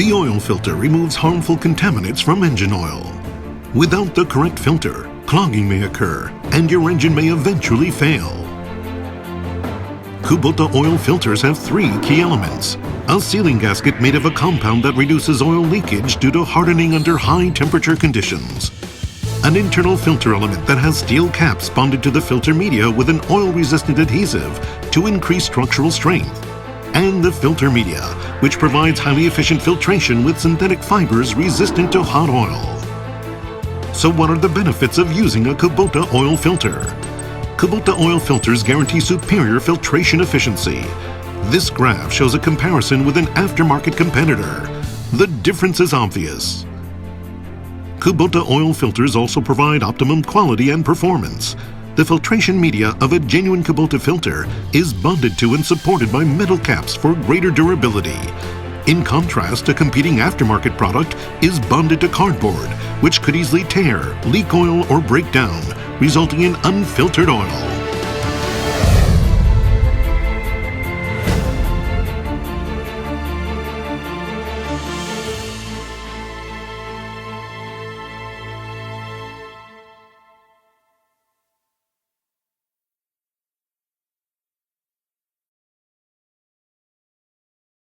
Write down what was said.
The oil filter removes harmful contaminants from engine oil. Without the correct filter, clogging may occur and your engine may eventually fail. Kubota oil filters have three key elements: a sealing gasket made of a compound that reduces oil leakage due to hardening under high temperature conditions, an internal filter element that has steel caps bonded to the filter media with an oil-resistant adhesive to increase structural strength, and the filter media, which provides highly efficient filtration with synthetic fibers resistant to hot oil. So what are the benefits of using a Kubota oil filter? Kubota oil filters guarantee superior filtration efficiency. This graph shows a comparison with an aftermarket competitor. The difference is obvious. Kubota oil filters also provide optimum quality and performance. The filtration media of a genuine Kubota filter is bonded to and supported by metal caps for greater durability. In contrast, a competing aftermarket product is bonded to cardboard, which could easily tear, leak oil, or break down, resulting in unfiltered oil.